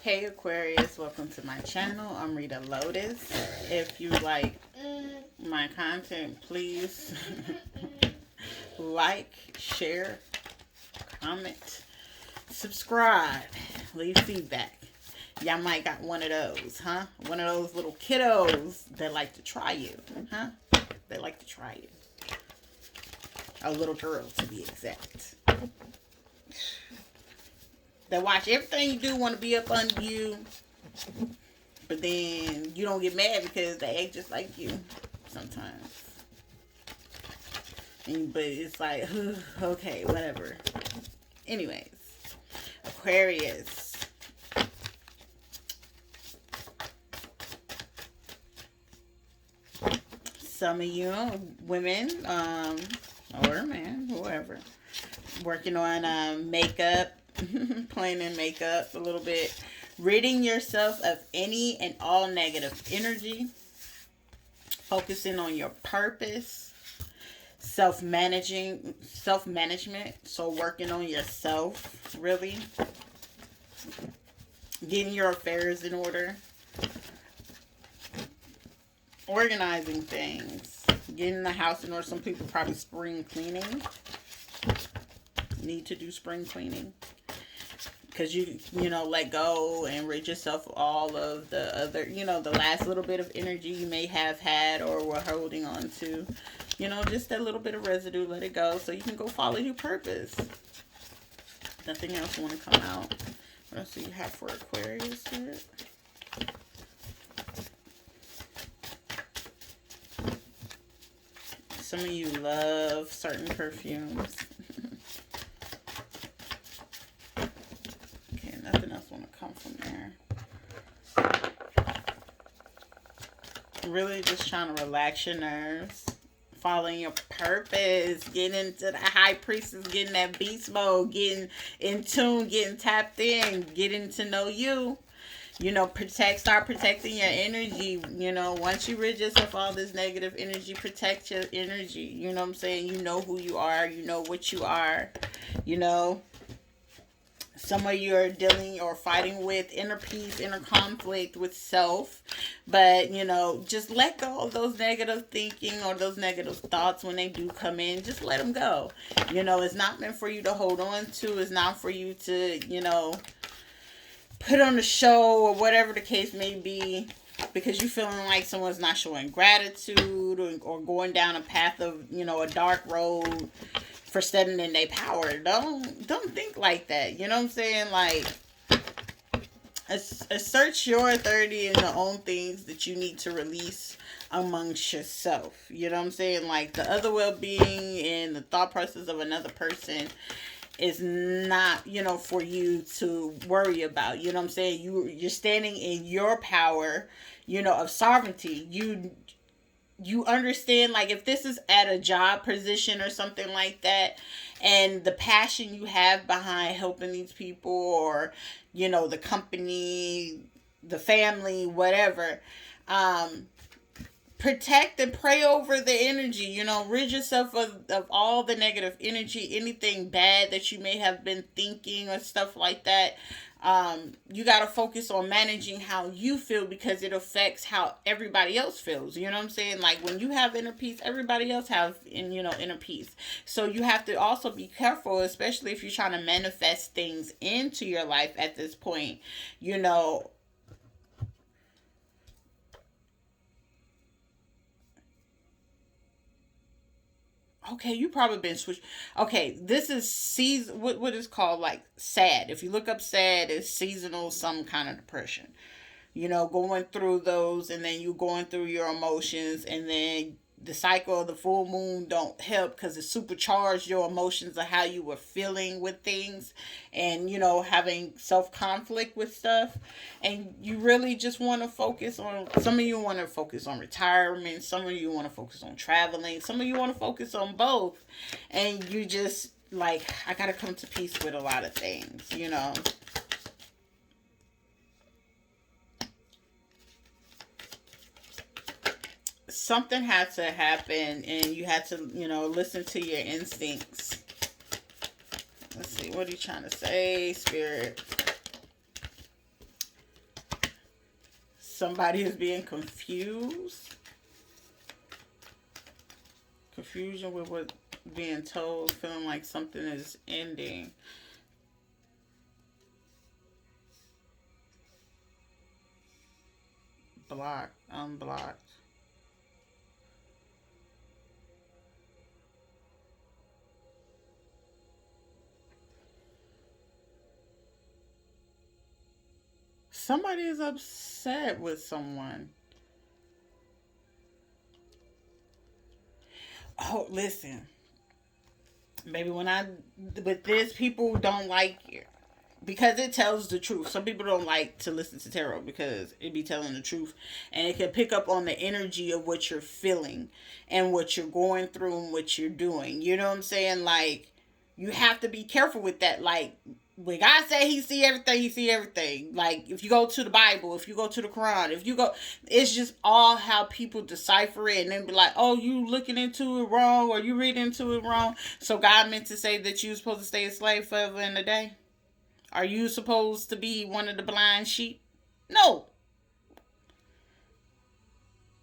Hey Aquarius, welcome to my channel. I'm Rita Lotus. If you like my content, please like, share, comment, subscribe, leave feedback. Y'all might got one of those, huh? One of those little kiddos that like to try you, huh? They like to try you. A little girl, to be exact. That watch everything you do, want to be up under you, but then you don't get mad because they act just like you sometimes. But it's like, okay, whatever. Anyways, Aquarius. Some of you women, or men, whoever, working on makeup, playing in makeup a little bit, ridding yourself of any and all negative energy, focusing on your purpose, self-management, so working on yourself, really, getting your affairs in order, organizing things, getting the house in order. Some people probably spring cleaning, need to do spring cleaning. Because you let go and rid yourself of all of the other, the last little bit of energy you may have had or were holding on to. Just that little bit of residue, let it go so you can go follow your purpose. Nothing else want to come out. What else do you have for Aquarius here? Some of you love certain perfumes. Nothing else want to come from there. Really just trying to relax your nerves. Following your purpose. Getting into the high priestess. Getting that beast mode. Getting in tune. Getting tapped in. Getting to know you. Start protecting your energy. Once you rid yourself of all this negative energy, protect your energy. You know what I'm saying? You know who you are. You know what you are. Some of you are dealing or fighting with inner peace, inner conflict with self. But, just let go of those negative thinking or those negative thoughts when they do come in. Just let them go. It's not meant for you to hold on to. It's not for you to, put on the show or whatever the case may be. Because you're feeling like someone's not showing gratitude or going down a path of, a dark road for standing in their power. Don't think like that. You know what I'm saying? Like, assert your authority in the own things that you need to release amongst yourself. You know what I'm saying? Like, the other well-being and the thought process of another person is not, for you to worry about. You know what I'm saying? You're standing in your power, of sovereignty. You understand, like, if this is at a job position or something like that, and the passion you have behind helping these people or, the company, the family, whatever, protect and pray over the energy, rid yourself of all the negative energy, anything bad that you may have been thinking or stuff like that. You got to focus on managing how you feel because it affects how everybody else feels. You know what I'm saying? Like, when you have inner peace, everybody else have, inner peace. So you have to also be careful, especially if you're trying to manifest things into your life at this point, Okay, you probably been switched. Okay, this is season. What is called, like, sad. If you look up sad, it's seasonal, some kind of depression. Going through those, and then you going through your emotions, and then the cycle of the full moon don't help because it supercharged your emotions of how you were feeling with things, and having self conflict with stuff. And you really just want to focus on, some of you want to focus on retirement, some of you want to focus on traveling, some of you want to focus on both, and you just like, I gotta come to peace with a lot of things. Something had to happen, and you had to, listen to your instincts. Let's see, what are you trying to say, Spirit? Somebody is being confused. Confusion with what being told, feeling like something is ending. Blocked, unblocked. Somebody is upset with someone. Oh, listen. Maybe with this, people don't like it because it tells the truth. Some people don't like to listen to tarot because it be telling the truth, and it can pick up on the energy of what you're feeling and what you're going through and what you're doing. You know what I'm saying? Like, you have to be careful with that. Like, when God said he see everything, he see everything. Like, if you go to the Bible, if you go to the Quran, if you go, it's just all how people decipher it and then be like, oh, you looking into it wrong or you reading into it wrong. So God meant to say that you're supposed to stay a slave forever and a day? Are you supposed to be one of the blind sheep? No.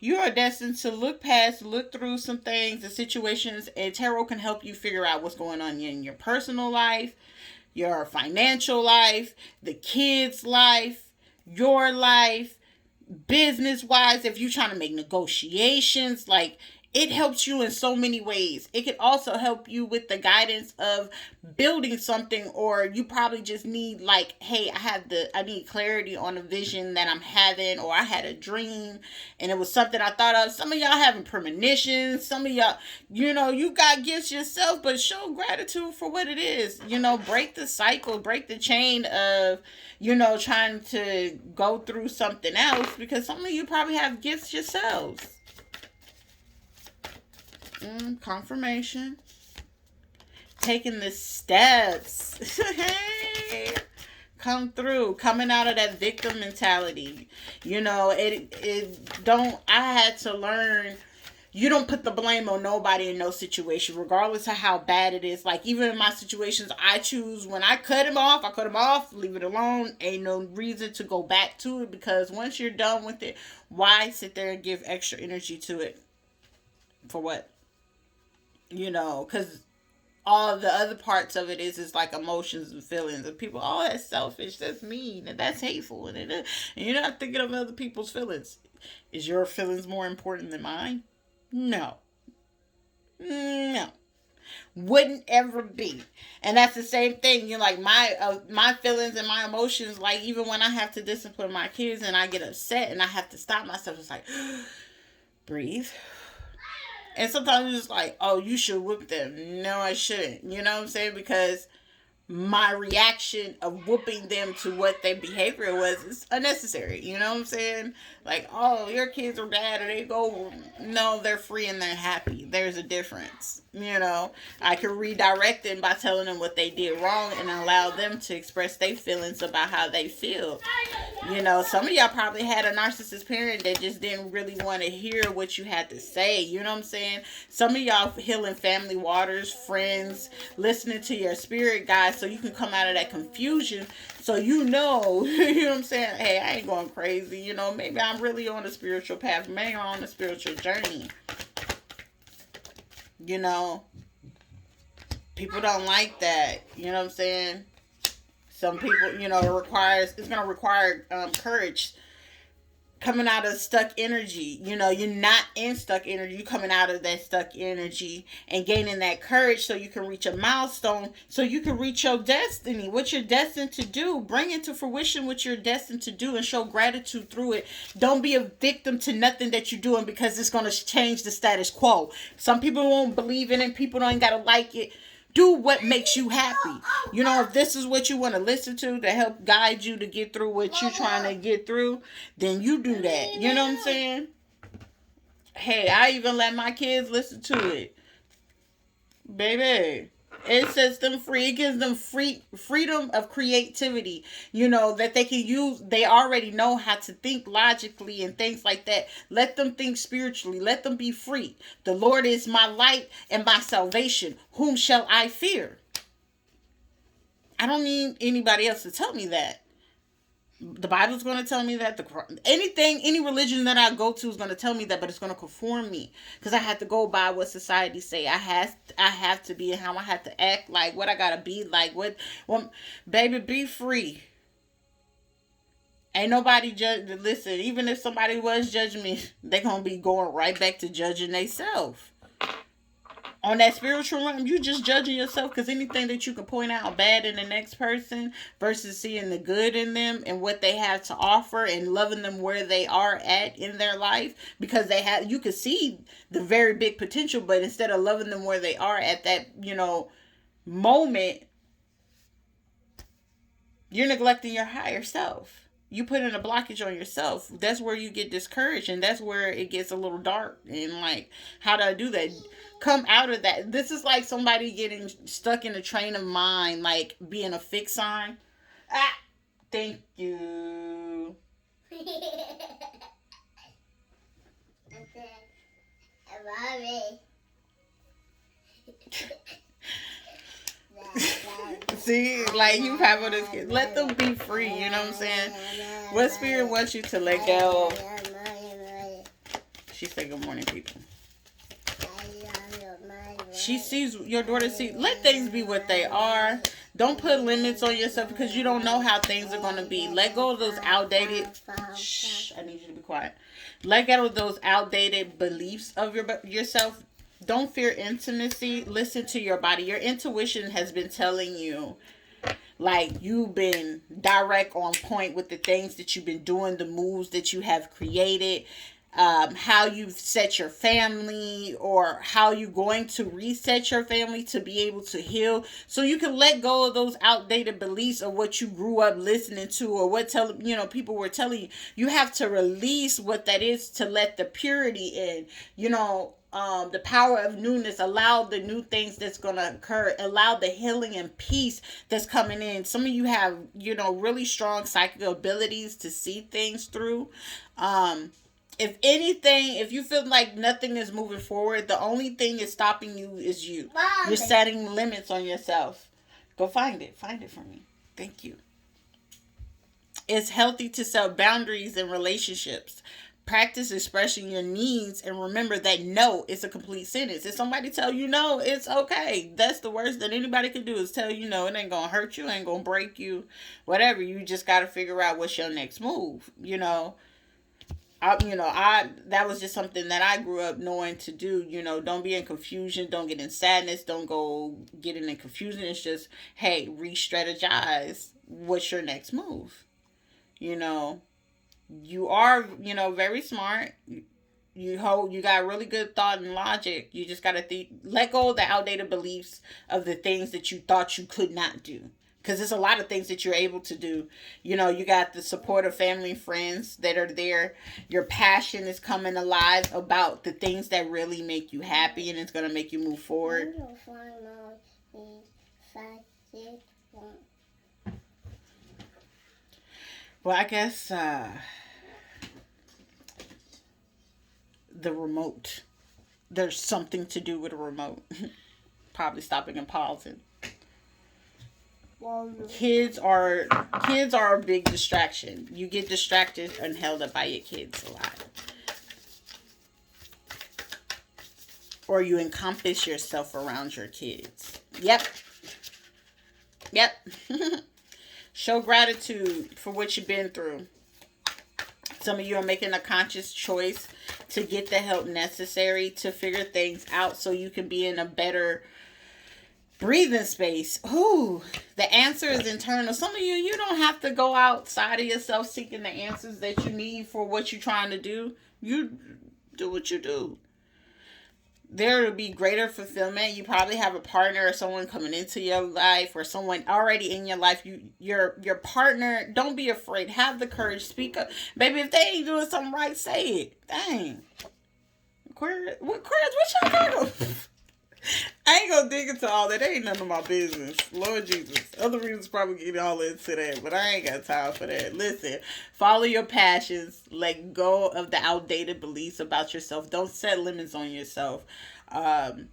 You are destined to look past, look through some things and situations, and tarot can help you figure out what's going on in your personal life, your financial life, the kids' life, your life, business wise, if you're trying to make negotiations. Like, it helps you in so many ways. It can also help you with the guidance of building something, or you probably just need, like, hey, I need clarity on a vision that I'm having, or I had a dream and it was something I thought of. Some of y'all having premonitions. Some of y'all, you got gifts yourself, but show gratitude for what it is. Break the cycle, break the chain of, trying to go through something else, because some of you probably have gifts yourselves. Confirmation. Taking the steps. Hey, come through. Coming out of that victim mentality. I had to learn, you don't put the blame on nobody in no situation, regardless of how bad it is. Like, even in my situations, I choose, when I cut him off, leave it alone. Ain't no reason to go back to it, because once you're done with it, why sit there and give extra energy to it? For what? Because all the other parts of it is like emotions and feelings, and people, oh, that's selfish, that's mean, and that's hateful, and you're not thinking of other people's feelings. Is your feelings more important than mine? No. Wouldn't ever be. And that's the same thing. Like, my feelings and my emotions, like, even when I have to discipline my kids and I get upset and I have to stop myself, it's like, breathe. And sometimes it's just like, oh, you should whoop them. No, I shouldn't. You know what I'm saying? Because my reaction of whooping them to what their behavior was is unnecessary. You know what I'm saying? Like, oh, your kids are bad, or they go, no, they're free and they're happy. There's a difference. I can redirect them by telling them what they did wrong and allow them to express their feelings about how they feel. Some of y'all probably had a narcissist parent that just didn't really want to hear what you had to say. You know what I'm saying? Some of y'all healing family waters, friends, listening to your spirit guides so you can come out of that confusion. So you know what I'm saying? Hey, I ain't going crazy. Maybe I'm really on a spiritual path. Maybe I'm on a spiritual journey. People don't like that. You know what I'm saying? Some people, it's going to require courage. Coming out of stuck energy. You're not in stuck energy. You're coming out of that stuck energy and gaining that courage so you can reach a milestone, so you can reach your destiny, what you're destined to do. Bring into fruition what you're destined to do and show gratitude through it. Don't be a victim to nothing that you're doing because it's going to change the status quo. Some people won't believe in it. People don't got to like it. Do what makes you happy. If this is what you want to listen to help guide you to get through what you're trying to get through, then you do that. You know what I'm saying? Hey, I even let my kids listen to it. Baby. It sets them free. It gives them freedom of creativity, that they can use. They already know how to think logically and things like that. Let them think spiritually. Let them be free. The Lord is my light and my salvation. Whom shall I fear? I don't need anybody else to tell me that. The Bible's going to tell me that. Any religion that I go to is going to tell me that, but it's going to conform me because I have to go by what society say. I have to be, and how I have to act, like what I gotta be, like what. Well, baby, be free. Ain't nobody judge. Listen, even if somebody was judging me, they gonna be going right back to judging themselves. On that spiritual realm, you just judging yourself because anything that you can point out bad in the next person versus seeing the good in them and what they have to offer and loving them where they are at in their life, because you can see the very big potential, but instead of loving them where they are at that, moment, you're neglecting your higher self. You put in a blockage on yourself. That's where you get discouraged, and that's where it gets a little dark. And like, how do I do that? Come out of that. This is like somebody getting stuck in a train of mind, like being a fixed sign. Ah, thank you. See, like you have on this kid. Let them be free, you know what I'm saying? What spirit wants you to let go? She said good morning, people. She sees your daughter let things be what they are. Don't put limits on yourself because you don't know how things are going to be. Let go of those outdated shh, I need you to be quiet. Let go of those outdated beliefs of yourself. Don't fear intimacy. Listen to your body. Your intuition has been telling you, like, you've been direct on point with the things that you've been doing, the moves that you have created, how you've set your family, or how you're going to reset your family to be able to heal, so you can let go of those outdated beliefs of what you grew up listening to, or what people were telling you. You have to release what that is to let the purity in. The power of newness, allow the new things that's going to occur, allow the healing and peace that's coming in. Some of you have, really strong psychic abilities to see things through. If anything, if you feel like nothing is moving forward, the only thing is stopping you is you. Mom. You're setting limits on yourself. Go find it. Find it for me. Thank you. It's healthy to set boundaries in relationships. Practice expressing your needs, and remember that no is a complete sentence. If somebody tell you no, it's okay. That's the worst that anybody can do, is tell you no. It ain't gonna hurt you, ain't gonna break you, whatever. You just gotta figure out what's your next move. That was just something that I grew up knowing to do. Don't be in confusion, don't get in sadness, don't go getting in confusion. It's just, hey, re-strategize. What's your next move? You are, very smart. You got really good thought and logic. You just gotta let go of the outdated beliefs of the things that you thought you could not do. Because there's a lot of things that you're able to do. You got the support of family and friends that are there. Your passion is coming alive about the things that really make you happy, and it's going to make you move forward. Well, I guess the remote. There's something to do with a remote. Probably stopping and pausing. Kids are a big distraction. You get distracted and held up by your kids a lot. Or you encompass yourself around your kids. Yep. Show gratitude for what you've been through. Some of you are making a conscious choice to get the help necessary to figure things out so you can be in a better breathing space. Ooh, the answer is internal. Some of you don't have to go outside of yourself seeking the answers that you need for what you're trying to do. You do what you do. There will be greater fulfillment. You probably have a partner or someone coming into your life, or someone already in your life. Your partner, don't be afraid. Have the courage. Speak up. Baby, if they ain't doing something right, say it. Dang. Aquarius, what y'all talking? I ain't gonna dig into all that. That ain't none of my business. Lord Jesus. Other reasons probably get all into that, but I ain't got time for that. Listen, follow your passions. Let go of the outdated beliefs about yourself. Don't set limits on yourself. Let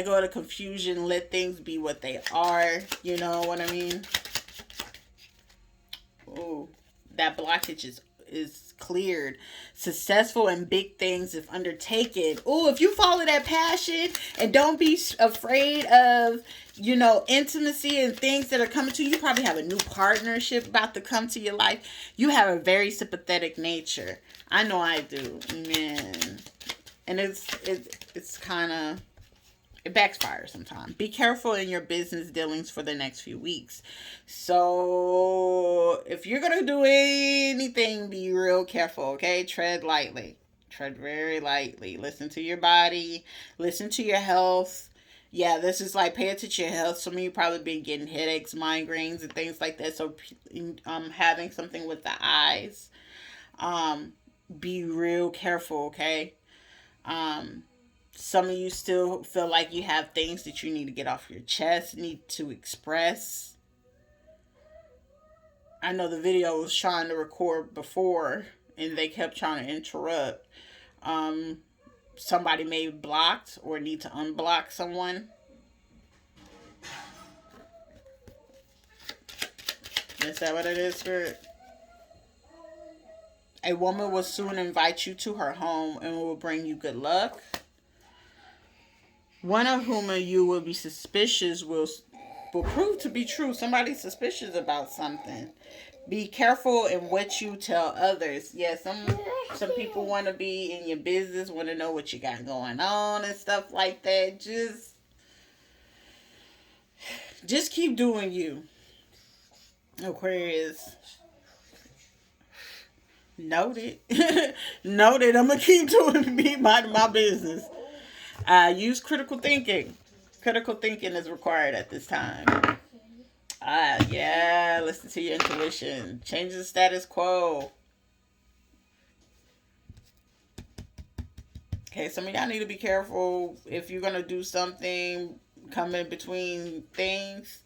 go of the confusion. Let things be what they are. You know what I mean? that blockage is cleared. Successful and big things if undertaken. Oh, if you follow that passion and don't be afraid of, intimacy and things that are coming to you. You probably have a new partnership about to come to your life. You have a very sympathetic nature. I know I do, man. And it's kind of, it backfires sometimes. Be careful in your business dealings for the next few weeks. So if you're going to do anything, be real careful, okay? Tread lightly. Tread very lightly. Listen to your body. Listen to your health. Yeah, this is like, pay attention to your health. Some of you probably been getting headaches, migraines, and things like that. So having something with the eyes. Be real careful, okay? Some of you still feel like you have things that you need to get off your chest, need to express. I know the video was trying to record before and they kept trying to interrupt. Somebody may be blocked or need to unblock someone. Is that what it is, Spirit? A woman will soon invite you to her home and will bring you good luck. One of whom you will be suspicious will prove to be true. Somebody's suspicious about something. Be careful in what you tell others. Yeah, some people want to be in your business, want to know what you got going on and stuff like that. Just keep doing you. Aquarius. Noted. Noted. I'm going to keep doing me, my business. Use critical thinking. Critical thinking is required at this time. Yeah, listen to your intuition. Change the status quo. Okay, some of y'all need to be careful if you're going to do something, come in between things.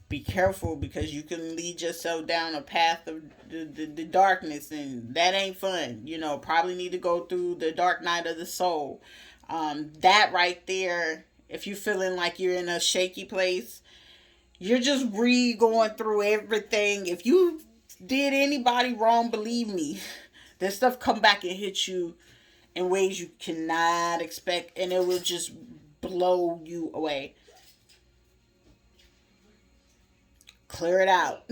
Be careful because you can lead yourself down a path of the darkness, and that ain't fun. Probably need to go through the dark night of the soul. That right there, if you're feeling like you're in a shaky place, you're just going through everything. If you did anybody wrong, believe me, that stuff come back and hit you in ways you cannot expect, and it will just blow you away. Clear it out.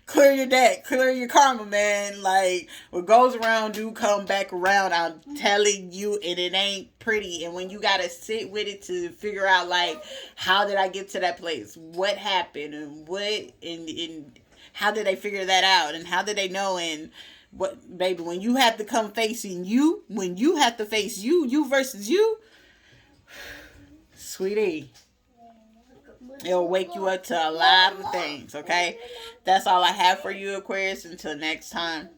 Clear your deck. Clear your karma, man. Like, what goes around do come back around. I'm telling you, and it ain't pretty. And when you gotta sit with it to figure out, like, how did I get to that place? What happened? And how did they figure that out? And how did they know? And what, baby, when you have to come facing you, when you have to face you versus you, sweetie, it'll wake you up to a lot of things, okay? That's all I have for you, Aquarius. Until next time.